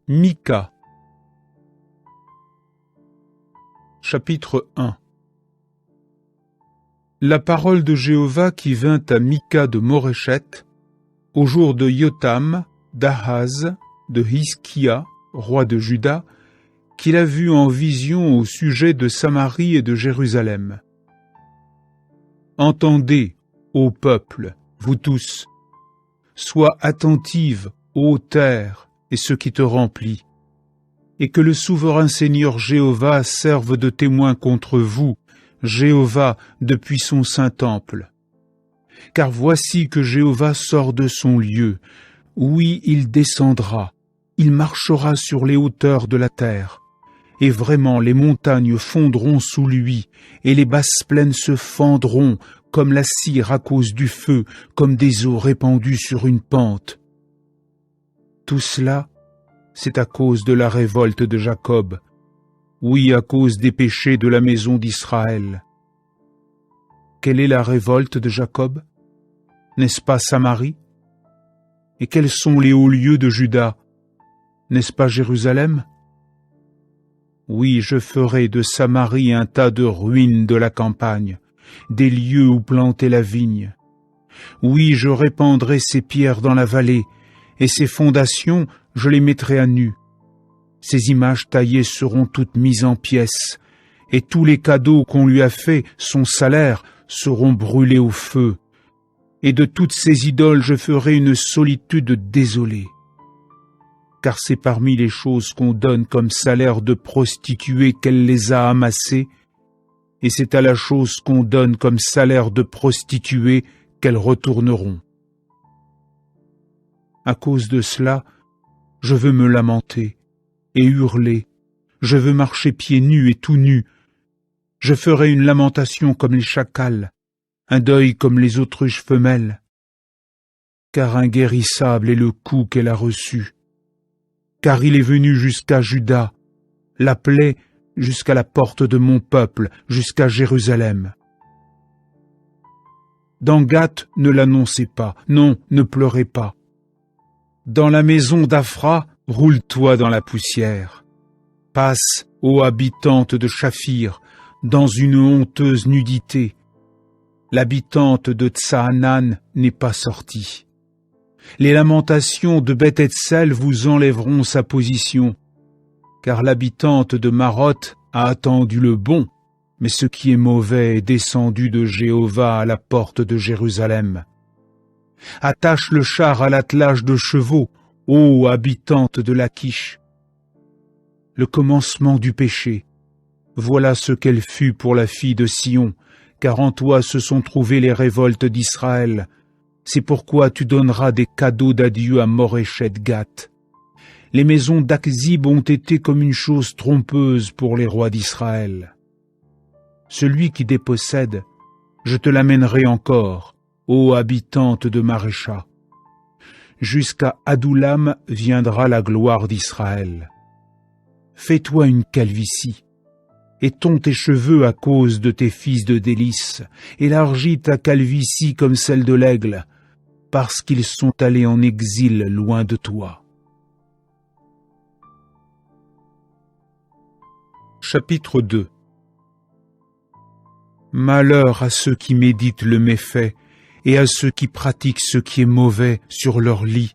Mika. Chapitre 1. La parole de Jéhovah qui vint à Mika de Moréchet, au jour de Yotam, d'Ahaz, de Hiskia, roi de Juda, qu'il a vu en vision au sujet de Samarie et de Jérusalem. Entendez, ô peuple, vous tous, sois attentive, ô terre, et ce qui te remplit, et que le souverain Seigneur Jéhovah serve de témoin contre vous, Jéhovah, depuis son saint temple. Car voici que Jéhovah sort de son lieu, oui, il descendra, il marchera sur les hauteurs de la terre, et vraiment les montagnes fondront sous lui, et les basses plaines se fendront, comme la cire à cause du feu, comme des eaux répandues sur une pente. Tout cela, c'est à cause de la révolte de Jacob, oui, à cause des péchés de la maison d'Israël. Quelle est la révolte de Jacob? N'est-ce pas Samarie? Et quels sont les hauts lieux de Juda? N'est-ce pas Jérusalem? Oui, je ferai de Samarie un tas de ruines de la campagne, des lieux où planter la vigne. Oui, je répandrai ces pierres dans la vallée, et ces fondations, je les mettrai à nu. Ces images taillées seront toutes mises en pièces, et tous les cadeaux qu'on lui a faits, son salaire, seront brûlés au feu. Et de toutes ces idoles je ferai une solitude désolée. Car c'est parmi les choses qu'on donne comme salaire de prostituée qu'elle les a amassées, et c'est à la chose qu'on donne comme salaire de prostituée qu'elles retourneront. À cause de cela, je veux me lamenter et hurler, je veux marcher pieds nus et tout nus. Je ferai une lamentation comme les chacals, un deuil comme les autruches femelles. Car inguérissable est le coup qu'elle a reçu. Car il est venu jusqu'à Juda, la plaie jusqu'à la porte de mon peuple, jusqu'à Jérusalem. Dans Gath, ne l'annoncez pas, non, ne pleurez pas. Dans la maison d'Aphra, roule-toi dans la poussière. Passe, ô habitante de Shaphir, dans une honteuse nudité. L'habitante de Tsaanan n'est pas sortie. Les lamentations de Beth-Etsel vous enlèveront sa position, car l'habitante de Maroth a attendu le bon, mais ce qui est mauvais est descendu de Jéhovah à la porte de Jérusalem. Attache le char à l'attelage de chevaux, ô habitante de Lachish. Le commencement du péché, voilà ce qu'elle fut pour la fille de Sion, car en toi se sont trouvées les révoltes d'Israël. C'est pourquoi tu donneras des cadeaux d'adieu à Moréchet-Gath. Les maisons d'Akzib ont été comme une chose trompeuse pour les rois d'Israël. Celui qui dépossède, je te l'amènerai encore, ô habitante de Marécha. Jusqu'à Adoulam viendra la gloire d'Israël. Fais-toi une calvitie, et tonds tes cheveux à cause de tes fils de délices, élargis ta calvitie comme celle de l'aigle, parce qu'ils sont allés en exil loin de toi. Chapitre 2. Malheur à ceux qui méditent le méfait, et à ceux qui pratiquent ce qui est mauvais sur leur lit.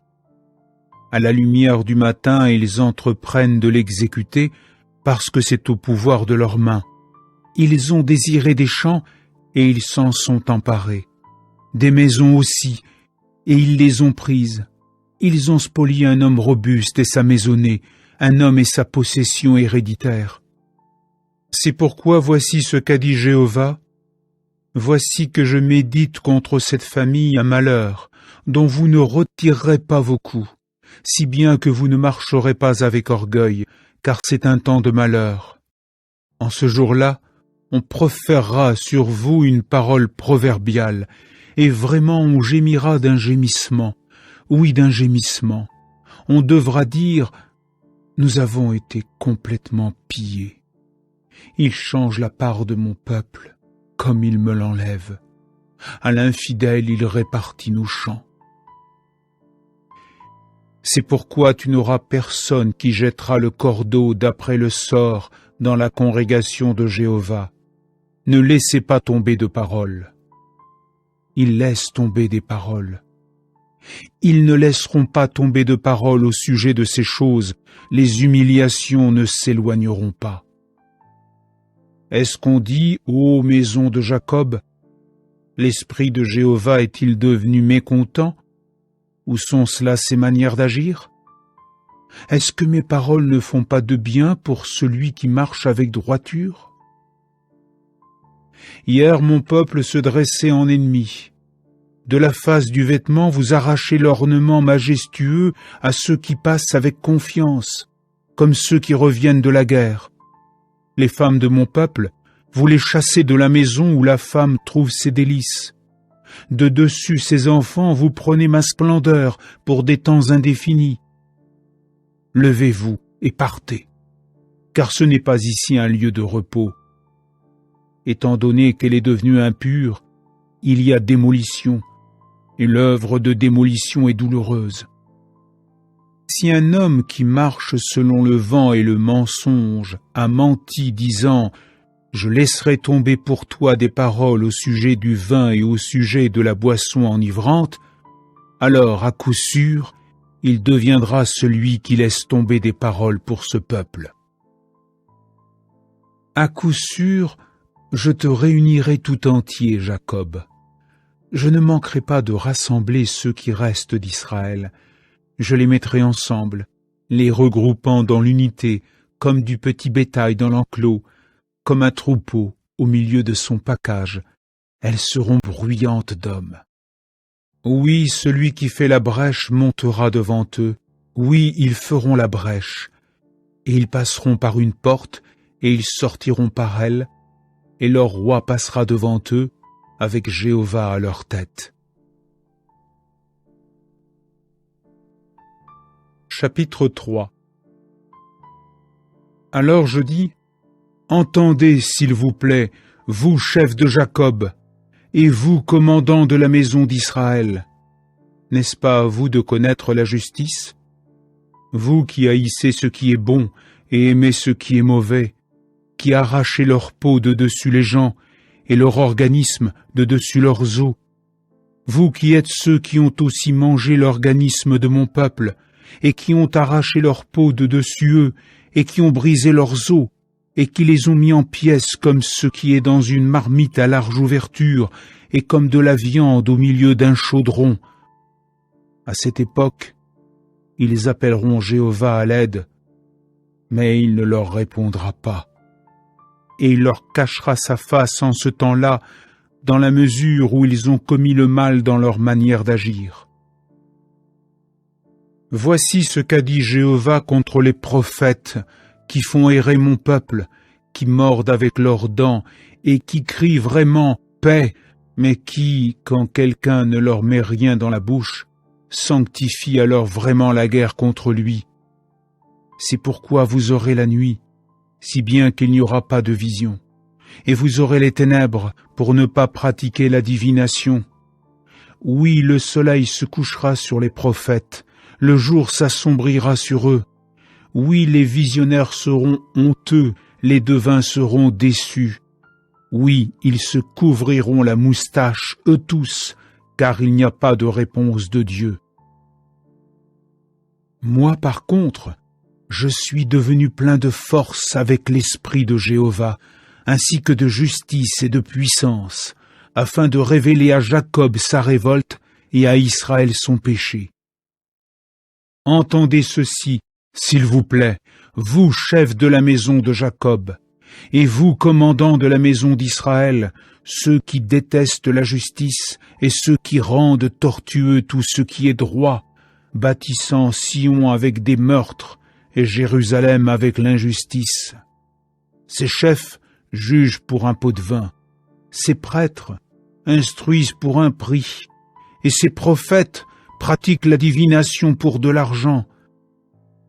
À la lumière du matin, ils entreprennent de l'exécuter, parce que c'est au pouvoir de leurs mains. Ils ont désiré des champs, et ils s'en sont emparés. Des maisons aussi, et ils les ont prises. Ils ont spolié un homme robuste et sa maisonnée, un homme et sa possession héréditaire. C'est pourquoi voici ce qu'a dit Jéhovah. Voici que je médite contre cette famille un malheur, dont vous ne retirerez pas vos coups, si bien que vous ne marcherez pas avec orgueil, car c'est un temps de malheur. En ce jour-là, on proférera sur vous une parole proverbiale, et vraiment on gémira d'un gémissement, oui d'un gémissement. On devra dire, Nous avons été complètement pillés. Il change la part de mon peuple, comme il me l'enlève. À l'infidèle, il répartit nos champs. C'est pourquoi tu n'auras personne qui jettera le cordeau d'après le sort dans la congrégation de Jéhovah. Ne laissez pas tomber de paroles. Ils laissent tomber des paroles. Ils ne laisseront pas tomber de paroles au sujet de ces choses. Les humiliations ne s'éloigneront pas. Est-ce qu'on dit, ô maison de Jacob, l'esprit de Jéhovah est-il devenu mécontent? Ou sont cela ses manières d'agir? Est-ce que mes paroles ne font pas de bien pour celui qui marche avec droiture? Hier mon peuple se dressait en ennemi. De la face du vêtement, vous arrachez l'ornement majestueux à ceux qui passent avec confiance, comme ceux qui reviennent de la guerre. Les femmes de mon peuple, vous les chassez de la maison où la femme trouve ses délices. De dessus ses enfants, vous prenez ma splendeur pour des temps indéfinis. Levez-vous et partez, car ce n'est pas ici un lieu de repos. Étant donné qu'elle est devenue impure, il y a démolition, et l'œuvre de démolition est douloureuse. Si un homme qui marche selon le vent et le mensonge a menti disant « Je laisserai tomber pour toi des paroles au sujet du vin et au sujet de la boisson enivrante », alors à coup sûr, il deviendra celui qui laisse tomber des paroles pour ce peuple. À coup sûr, je te réunirai tout entier, Jacob. Je ne manquerai pas de rassembler ceux qui restent d'Israël. Je les mettrai ensemble, les regroupant dans l'unité, comme du petit bétail dans l'enclos, comme un troupeau au milieu de son pacage. Elles seront bruyantes d'hommes. Oui, celui qui fait la brèche montera devant eux. Oui, ils feront la brèche. Et ils passeront par une porte, et ils sortiront par elle, et leur roi passera devant eux, avec Jéhovah à leur tête. Chapitre 3. Alors je dis, entendez, s'il vous plaît, vous, chefs de Jacob, et vous, commandants de la maison d'Israël. N'est-ce pas à vous de connaître la justice? Vous qui haïssez ce qui est bon et aimez ce qui est mauvais, qui arrachez leur peau de dessus les gens, et leur organisme de dessus leurs os. Vous qui êtes ceux qui ont aussi mangé l'organisme de mon peuple, et qui ont arraché leur peau de dessus eux, et qui ont brisé leurs os, et qui les ont mis en pièces comme ce qui est dans une marmite à large ouverture, et comme de la viande au milieu d'un chaudron. À cette époque, ils appelleront Jéhovah à l'aide, mais il ne leur répondra pas. Et il leur cachera sa face en ce temps-là, dans la mesure où ils ont commis le mal dans leur manière d'agir. Voici ce qu'a dit Jéhovah contre les prophètes qui font errer mon peuple, qui mordent avec leurs dents et qui crient vraiment « paix », mais qui, quand quelqu'un ne leur met rien dans la bouche, sanctifient alors vraiment la guerre contre lui. C'est pourquoi vous aurez la nuit, si bien qu'il n'y aura pas de vision, et vous aurez les ténèbres pour ne pas pratiquer la divination. Oui, le soleil se couchera sur les prophètes, le jour s'assombrira sur eux. Oui, les visionnaires seront honteux, les devins seront déçus. Oui, ils se couvriront la moustache, eux tous, car il n'y a pas de réponse de Dieu. Moi, par contre, je suis devenu plein de force avec l'esprit de Jéhovah, ainsi que de justice et de puissance, afin de révéler à Jacob sa révolte et à Israël son péché. Entendez ceci, s'il vous plaît, vous, chefs de la maison de Jacob, et vous, commandants de la maison d'Israël, ceux qui détestent la justice et ceux qui rendent tortueux tout ce qui est droit, bâtissant Sion avec des meurtres et Jérusalem avec l'injustice. Ces chefs jugent pour un pot de vin, ces prêtres instruisent pour un prix, et ces prophètes pratiquent la divination pour de l'argent.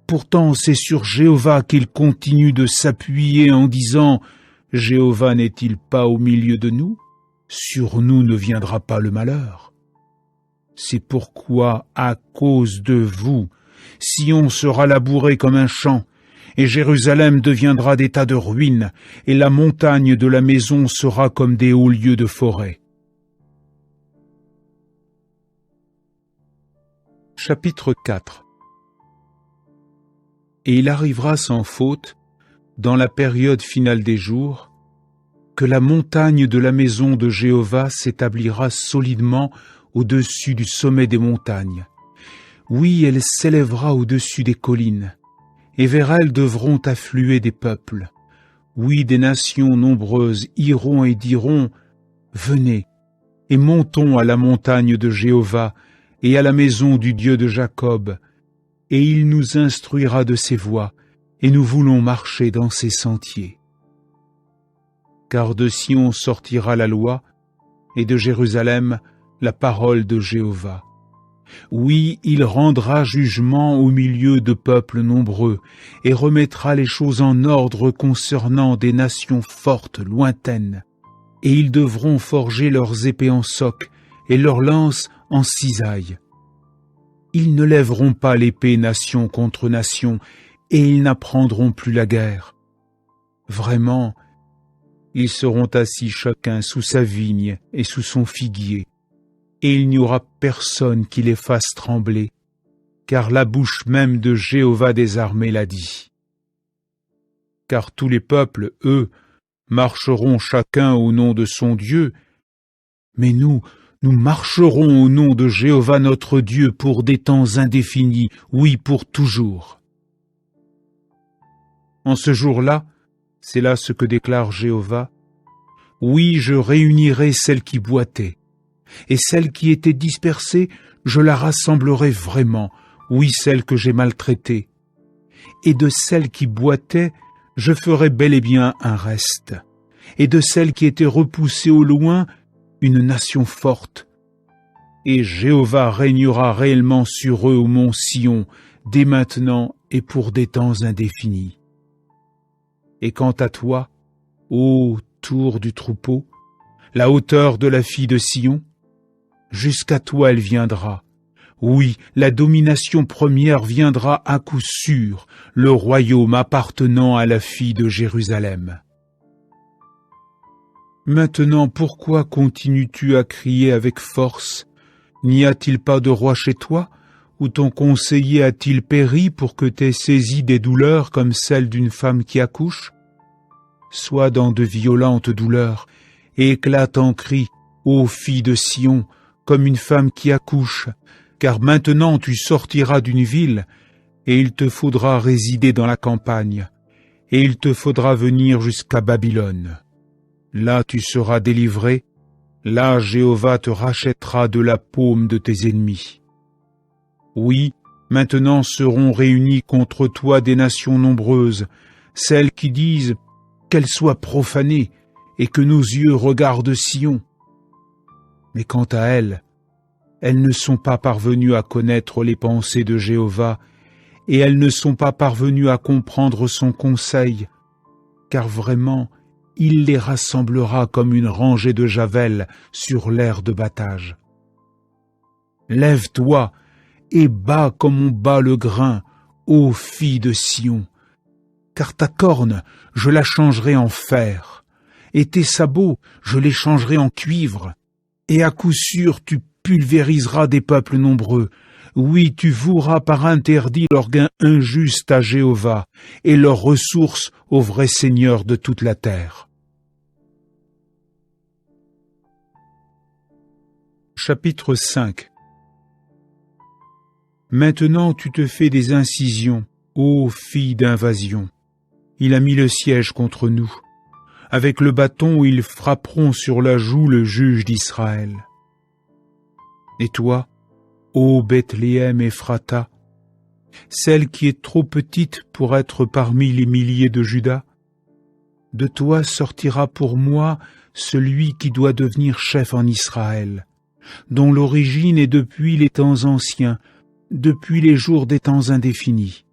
pourtant c'est sur Jéhovah qu'il continue de s'appuyer en disant « Jéhovah n'est-il pas au milieu de nous? Sur nous ne viendra pas le malheur. » C'est pourquoi, à cause de vous, Sion sera labouré comme un champ, et Jérusalem deviendra des tas de ruines, et la montagne de la maison sera comme des hauts lieux de forêt. Chapitre 4. Et il arrivera sans faute, dans la période finale des jours, que la montagne de la maison de Jéhovah s'établira solidement au-dessus du sommet des montagnes. Oui, elle s'élèvera au-dessus des collines, et vers elle devront affluer des peuples. Oui, des nations nombreuses iront et diront « Venez, et montons à la montagne de Jéhovah et à la maison du Dieu de Jacob, et il nous instruira de ses voies, et nous voulons marcher dans ses sentiers. » Car de Sion sortira la loi, et de Jérusalem la parole de Jéhovah. Oui, il rendra jugement au milieu de peuples nombreux, et remettra les choses en ordre concernant des nations fortes, lointaines. Et ils devront forger leurs épées en soc, et leurs lances en cisaille. Ils ne lèveront pas l'épée nation contre nation, et ils n'apprendront plus la guerre. Vraiment, ils seront assis chacun sous sa vigne et sous son figuier, et il n'y aura personne qui les fasse trembler, car la bouche même de Jéhovah des armées l'a dit. Car tous les peuples, eux, marcheront chacun au nom de son Dieu, mais nous marcherons au nom de Jéhovah notre Dieu pour des temps indéfinis, oui, pour toujours. En ce jour-là, c'est là ce que déclare Jéhovah, oui, je réunirai celles qui boitaient, et celle qui était dispersée, je la rassemblerai vraiment, oui, celle que j'ai maltraitée. Et de celle qui boitait, je ferai bel et bien un reste. Et de celle qui était repoussée au loin, une nation forte. Et Jéhovah régnera réellement sur eux au mont Sion, dès maintenant et pour des temps indéfinis. Et quant à toi, ô tour du troupeau, la hauteur de la fille de Sion, jusqu'à toi elle viendra. Oui, la domination première viendra à coup sûr, le royaume appartenant à la fille de Jérusalem. Maintenant, pourquoi continues-tu à crier avec force? N'y a-t-il pas de roi chez toi? Ou ton conseiller a-t-il péri pour que t'aies saisi des douleurs comme celles d'une femme qui accouche? Sois dans de violentes douleurs, et éclate en cris, ô fille de Sion, comme une femme qui accouche, car maintenant tu sortiras d'une ville, et il te faudra résider dans la campagne, et il te faudra venir jusqu'à Babylone. Là tu seras délivré, là Jéhovah te rachètera de la paume de tes ennemis. Oui, maintenant seront réunies contre toi des nations nombreuses, celles qui disent « qu'elle soit profanée » et que nos yeux regardent Sion. Mais quant à elles ne sont pas parvenues à connaître les pensées de Jéhovah, et elles ne sont pas parvenues à comprendre son conseil, car vraiment, il les rassemblera comme une rangée de javels sur l'aire de battage. Lève-toi et bats comme on bat le grain, ô fille de Sion, car ta corne, je la changerai en fer, et tes sabots, je les changerai en cuivre, et à coup sûr tu pulvériseras des peuples nombreux. Oui, tu voueras par interdit leurs gains injustes à Jéhovah, et leurs ressources au vrai Seigneur de toute la terre. Chapitre 5. Maintenant tu te fais des incisions, ô fille d'invasion. Il a mis le siège contre nous. Avec le bâton, ils frapperont sur la joue le juge d'Israël. Et toi, ô Bethléem Ephrata, celle qui est trop petite pour être parmi les milliers de Juda, de toi sortira pour moi celui qui doit devenir chef en Israël, dont l'origine est depuis les temps anciens, depuis les jours des temps indéfinis.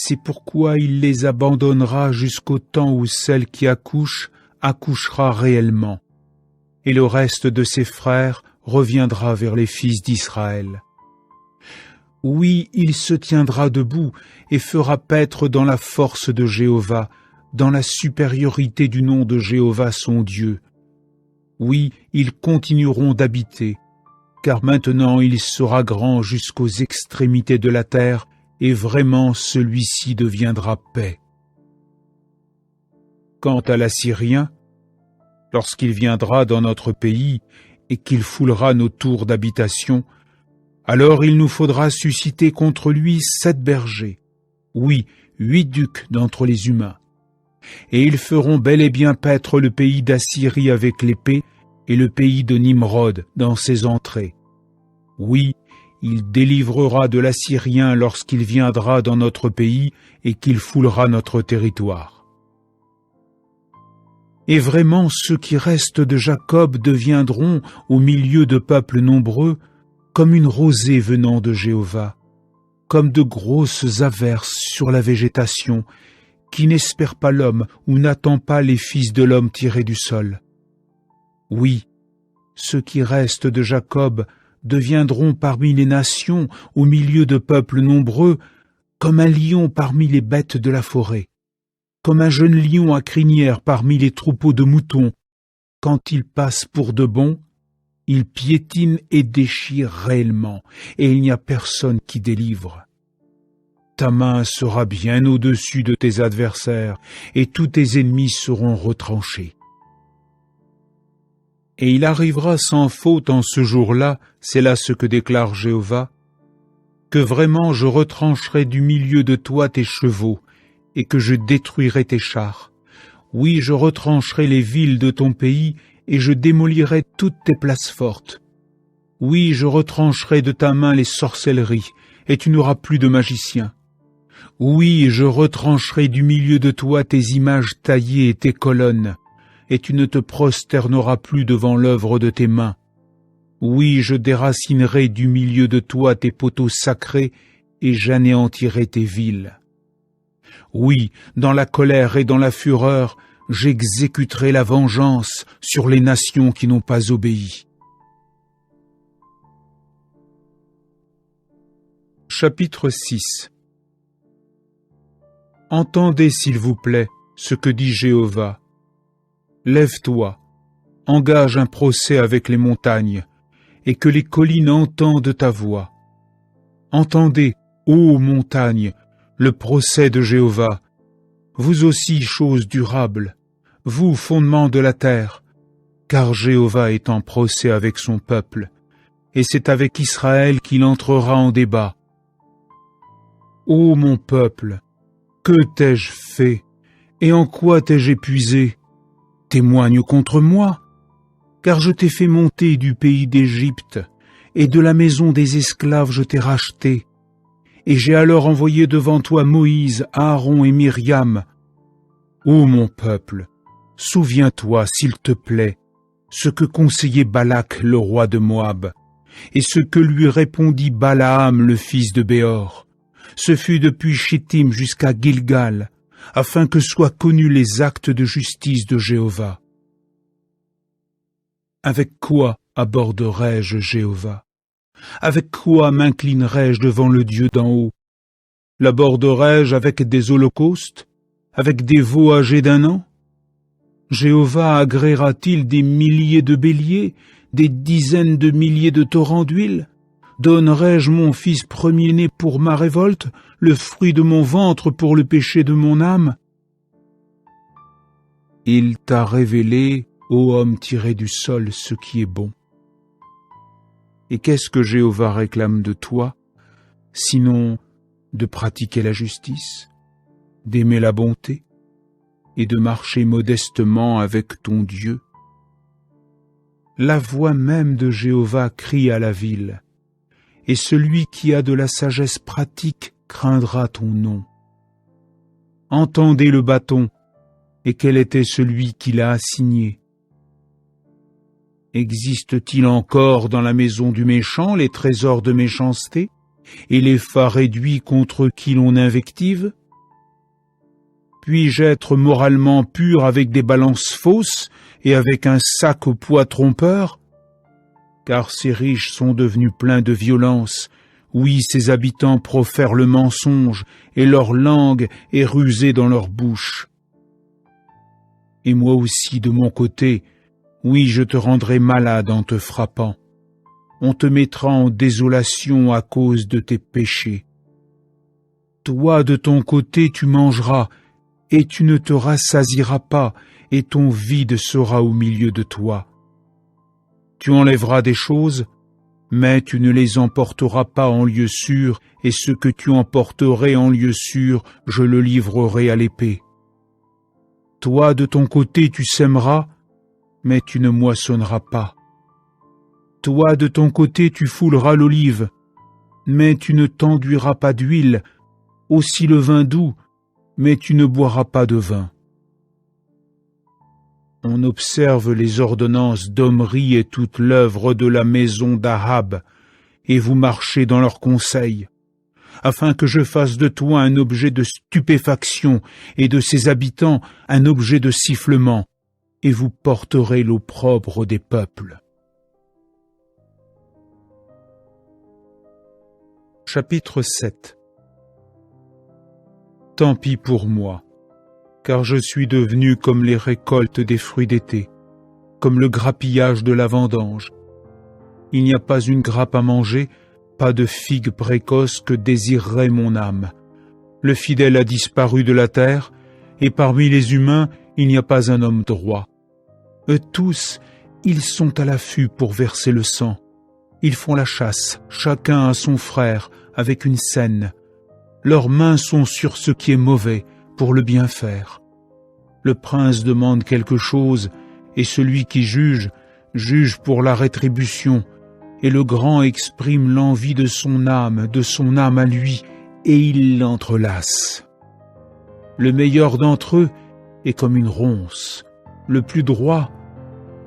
C'est pourquoi il les abandonnera jusqu'au temps où celle qui accouche accouchera réellement, et le reste de ses frères reviendra vers les fils d'Israël. Oui, il se tiendra debout et fera paître dans la force de Jéhovah, dans la supériorité du nom de Jéhovah son Dieu. Oui, ils continueront d'habiter, car maintenant il sera grand jusqu'aux extrémités de la terre, et vraiment celui-ci deviendra paix. Quant à l'Assyrien, lorsqu'il viendra dans notre pays et qu'il foulera nos tours d'habitation, alors il nous faudra susciter contre lui 7 bergers, oui, 8 ducs d'entre les humains. Et ils feront bel et bien paître le pays d'Assyrie avec l'épée et le pays de Nimrod dans ses entrées. Oui, il délivrera de l'Assyrien lorsqu'il viendra dans notre pays et qu'il foulera notre territoire. Et vraiment ceux qui restent de Jacob deviendront, au milieu de peuples nombreux, comme une rosée venant de Jéhovah, comme de grosses averses sur la végétation, qui n'espère pas l'homme ou n'attend pas les fils de l'homme tirés du sol. Oui, ceux qui restent de Jacob deviendront parmi les nations, au milieu de peuples nombreux, comme un lion parmi les bêtes de la forêt, comme un jeune lion à crinière parmi les troupeaux de moutons. Quand il passe pour de bon, il piétine et déchire réellement, et il n'y a personne qui délivre. Ta main sera bien au-dessus de tes adversaires, et tous tes ennemis seront retranchés. Et il arrivera sans faute en ce jour-là, c'est là ce que déclare Jéhovah, que vraiment je retrancherai du milieu de toi tes chevaux, et que je détruirai tes chars. Oui, je retrancherai les villes de ton pays, et je démolirai toutes tes places fortes. Oui, je retrancherai de ta main les sorcelleries, et tu n'auras plus de magiciens. Oui, je retrancherai du milieu de toi tes images taillées et tes colonnes, et tu ne te prosterneras plus devant l'œuvre de tes mains. Oui, je déracinerai du milieu de toi tes poteaux sacrés, et j'anéantirai tes villes. Oui, dans la colère et dans la fureur, j'exécuterai la vengeance sur les nations qui n'ont pas obéi. Chapitre 6. Entendez, s'il vous plaît, ce que dit Jéhovah. Lève-toi, engage un procès avec les montagnes, et que les collines entendent ta voix. Entendez, ô montagnes, le procès de Jéhovah. Vous aussi, choses durables, vous, fondements de la terre, car Jéhovah est en procès avec son peuple, et c'est avec Israël qu'il entrera en débat. Ô mon peuple, que t'ai-je fait, et en quoi t'ai-je épuisé? Témoigne contre moi, car je t'ai fait monter du pays d'Égypte, et de la maison des esclaves je t'ai racheté. Et j'ai alors envoyé devant toi Moïse, Aaron et Myriam. Ô mon peuple, souviens-toi, s'il te plaît, ce que conseillait Balak, le roi de Moab, et ce que lui répondit Balaam, le fils de Béor. Ce fut depuis Chittim jusqu'à Gilgal, afin que soient connus les actes de justice de Jéhovah. Avec quoi aborderai-je Jéhovah? Avec quoi m'inclinerai-je devant le Dieu d'en haut? L'aborderai-je avec des holocaustes? Avec des veaux âgés d'1 an? Jéhovah agréera-t-il des milliers de béliers, des dizaines de milliers de torrents d'huile? Donnerai-je mon fils premier-né pour ma révolte, le fruit de mon ventre pour le péché de mon âme? Il t'a révélé, ô homme tiré du sol, ce qui est bon. Et qu'est-ce que Jéhovah réclame de toi, sinon de pratiquer la justice, d'aimer la bonté, et de marcher modestement avec ton Dieu? La voix même de Jéhovah crie à la ville, et celui qui a de la sagesse pratique craindra ton nom. Entendez le bâton, et quel était celui qui l'a assigné? Existe-t-il encore dans la maison du méchant les trésors de méchanceté, et les phares réduits contre qui l'on invective? Puis-je être moralement pur avec des balances fausses et avec un sac au poids trompeur? Car ces riches sont devenus pleins de violence. Oui, ces habitants profèrent le mensonge, et leur langue est rusée dans leur bouche. Et moi aussi, de mon côté, oui, je te rendrai malade en te frappant. On te mettra en désolation à cause de tes péchés. Toi, de ton côté, tu mangeras, et tu ne te rassasieras pas, et ton vide sera au milieu de toi. Tu enlèveras des choses, mais tu ne les emporteras pas en lieu sûr, et ce que tu emporterais en lieu sûr, je le livrerai à l'épée. Toi, de ton côté, tu sèmeras, mais tu ne moissonneras pas. Toi, de ton côté, tu fouleras l'olive, mais tu ne t'enduiras pas d'huile, aussi le vin doux, mais tu ne boiras pas de vin. On observe les ordonnances d'Omri et toute l'œuvre de la maison d'Ahab, et vous marchez dans leurs conseils, afin que je fasse de toi un objet de stupéfaction et de ses habitants un objet de sifflement, et vous porterez l'opprobre des peuples. Chapitre 7. Tant pis pour moi, car je suis devenu comme les récoltes des fruits d'été, comme le grappillage de la vendange. Il n'y a pas une grappe à manger, pas de figue précoce que désirerait mon âme. Le fidèle a disparu de la terre, et parmi les humains, il n'y a pas un homme droit. Eux tous, ils sont à l'affût pour verser le sang. Ils font la chasse, chacun à son frère, avec une seine. Leurs mains sont sur ce qui est mauvais, pour le bien faire. Le prince demande quelque chose, et celui qui juge, juge pour la rétribution, et le grand exprime l'envie de son âme à lui, et il l'entrelace. Le meilleur d'entre eux est comme une ronce, le plus droit,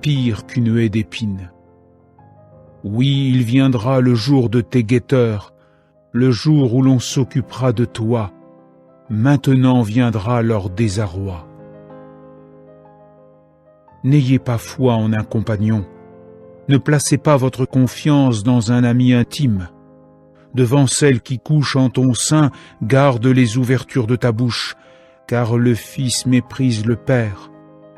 pire qu'une haie d'épines. Oui, il viendra le jour de tes guetteurs, le jour où l'on s'occupera de toi. Maintenant viendra leur désarroi. N'ayez pas foi en un compagnon. Ne placez pas votre confiance dans un ami intime. Devant celle qui couche en ton sein, garde les ouvertures de ta bouche, car le fils méprise le père.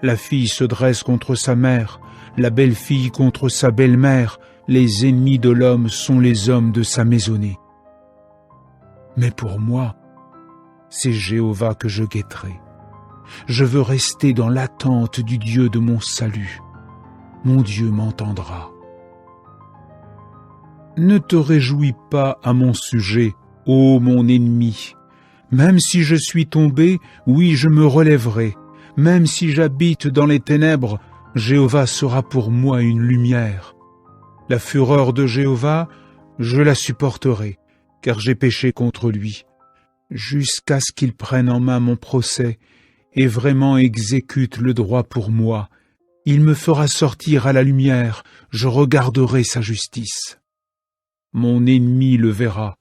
La fille se dresse contre sa mère, la belle-fille contre sa belle-mère. Les ennemis de l'homme sont les hommes de sa maisonnée. Mais pour moi, c'est Jéhovah que je guetterai. Je veux rester dans l'attente du Dieu de mon salut. Mon Dieu m'entendra. Ne te réjouis pas à mon sujet, ô mon ennemi. Même si je suis tombé, oui, je me relèverai. Même si j'habite dans les ténèbres, Jéhovah sera pour moi une lumière. La fureur de Jéhovah, je la supporterai, car j'ai péché contre lui, jusqu'à ce qu'il prenne en main mon procès et vraiment exécute le droit pour moi. Il me fera sortir à la lumière, je regarderai sa justice. Mon ennemi le verra,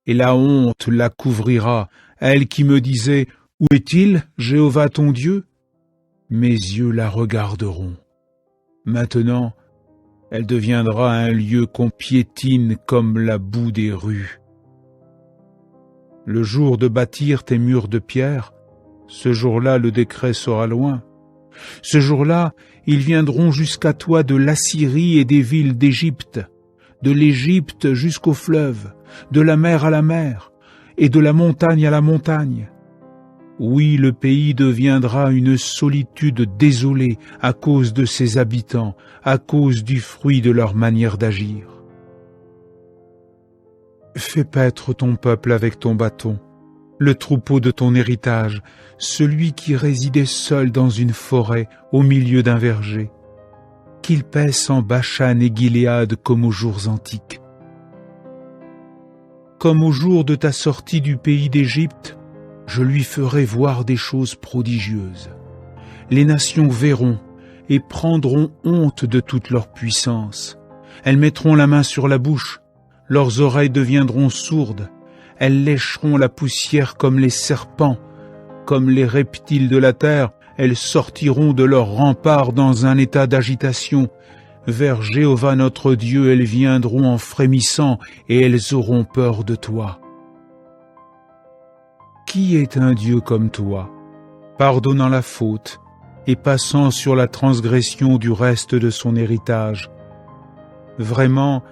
et la honte la couvrira, elle qui me disait « Où est-il, Jéhovah ton Dieu ?» Mes yeux la regarderont. Maintenant, elle deviendra un lieu qu'on piétine comme la boue des rues. Le jour de bâtir tes murs de pierre, ce jour-là le décret sera loin. Ce jour-là, ils viendront jusqu'à toi de l'Assyrie et des villes d'Égypte, de l'Égypte jusqu'au fleuve, de la mer à la mer, et de la montagne à la montagne. Oui, le pays deviendra une solitude désolée à cause de ses habitants, à cause du fruit de leur manière d'agir. Fais paître ton peuple avec ton bâton, le troupeau de ton héritage, celui qui résidait seul dans une forêt au milieu d'un verger, qu'il paisse en Bashan et Gilead comme aux jours antiques. Comme au jour de ta sortie du pays d'Égypte, je lui ferai voir des choses prodigieuses. Les nations verront et prendront honte de toute leur puissance. Elles mettront la main sur la bouche, leurs oreilles deviendront sourdes, elles lécheront la poussière comme les serpents, comme les reptiles de la terre, elles sortiront de leurs remparts dans un état d'agitation. Vers Jéhovah notre Dieu, elles viendront en frémissant, et elles auront peur de toi. Qui est un Dieu comme toi, pardonnant la faute et passant sur la transgression du reste de son héritage? Vraiment,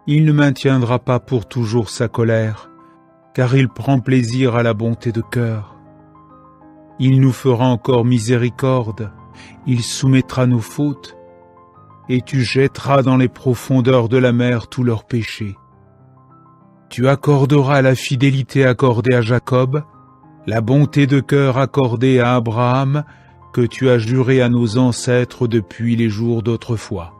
il ne maintiendra pas pour toujours sa colère, car il prend plaisir à la bonté de cœur. Il nous fera encore miséricorde, il soumettra nos fautes, et tu jetteras dans les profondeurs de la mer tous leurs péchés. Tu accorderas la fidélité accordée à Jacob, la bonté de cœur accordée à Abraham, que tu as juré à nos ancêtres depuis les jours d'autrefois.